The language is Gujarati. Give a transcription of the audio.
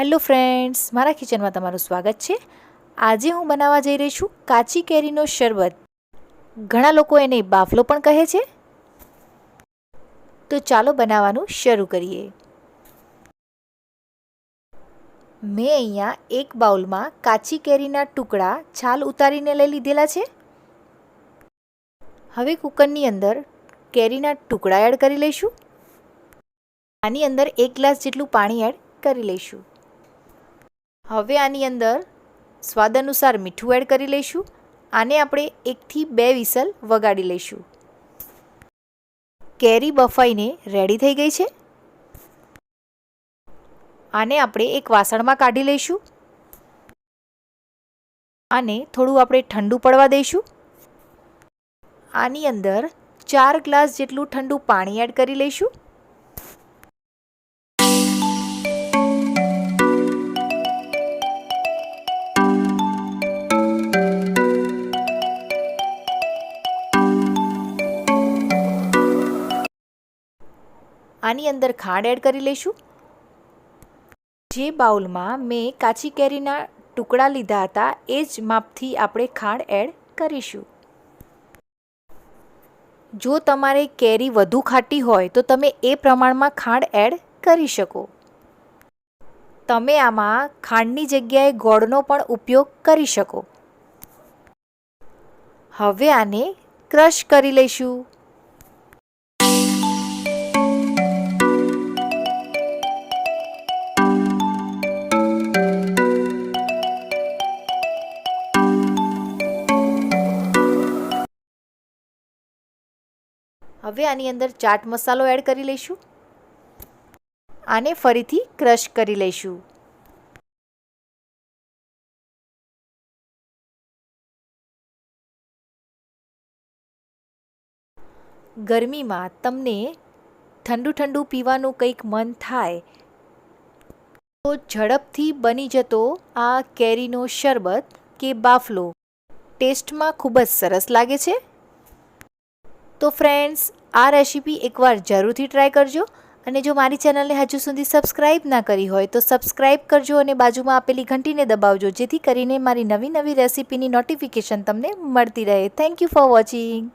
હેલો ફ્રેન્ડ્સ, મારા કિચનમાં તમારું સ્વાગત છે। આજે હું બનાવવા જઈ રહી છું કાચી કેરીનો શરબત। ઘણા લોકો એને બાફલો પણ કહે છે। તો ચાલો બનાવવાનું શરૂ કરીએ। મેં અહીંયા એક બાઉલમાં કાચી કેરીના ટુકડા છાલ ઉતારીને લઈ લીધેલા છે। હવે કુકરની અંદર કેરીના ટુકડા એડ કરી લઈશું। આની અંદર 1 ગ્લાસ જેટલું પાણી એડ કરી લઈશું। હવે આની અંદર સ્વાદ અનુસાર મીઠું એડ કરી લઈશું। આને આપણે 1 થી 2 વિસલ વગાડી લઈશું। કેરી બફાઈને રેડી થઈ ગઈ છે। આને આપણે એક વાસણમાં કાઢી લઈશું। આને થોડું આપણે ઠંડુ પડવા દઈશું। આની અંદર 4 ગ્લાસ જેટલું ઠંડુ પાણી એડ કરી લઈશું। આની અંદર ખાંડ એડ કરી લઈશું। જે બાઉલમાં મેં કાચી કેરીના ટુકડા લીધા હતા એ જ માપથી આપણે ખાંડ એડ કરીશું। જો તમારે કેરી વધુ ખાટી હોય તો તમે એ પ્રમાણમાં ખાંડ એડ કરી શકો। તમે આમાં ખાંડની જગ્યાએ ગોળનો પણ ઉપયોગ કરી શકો। હવે આને ક્રશ કરી લઈશું। હવે આની અંદર ચાટ મસાલો એડ કરી લઈશું। આને ફરીથી ક્રશ કરી લઈશું। ગરમીમાં તમને ઠંડુ ઠંડુ પીવાનું કંઈક મન થાય તો ઝડપથી બની જતો આ કેરીનો શરબત કે બાફલો ટેસ્ટમાં ખૂબ જ સરસ લાગે છે। તો ફ્રેન્ડ્સ, આ રેસીપી એકવાર જરૂરથી ટ્રાય કરજો। અને જો મારી ચેનલને હજુ સુધી સબસ્ક્રાઈબ ના કરી હોય તો સબસ્ક્રાઈબ કરજો અને બાજુમાં આપેલી ઘંટીને દબાવજો, જેથી કરીને મારી નવી રેસીપીની નોટિફિકેશન તમને મળતી રહે। Thank you for watching.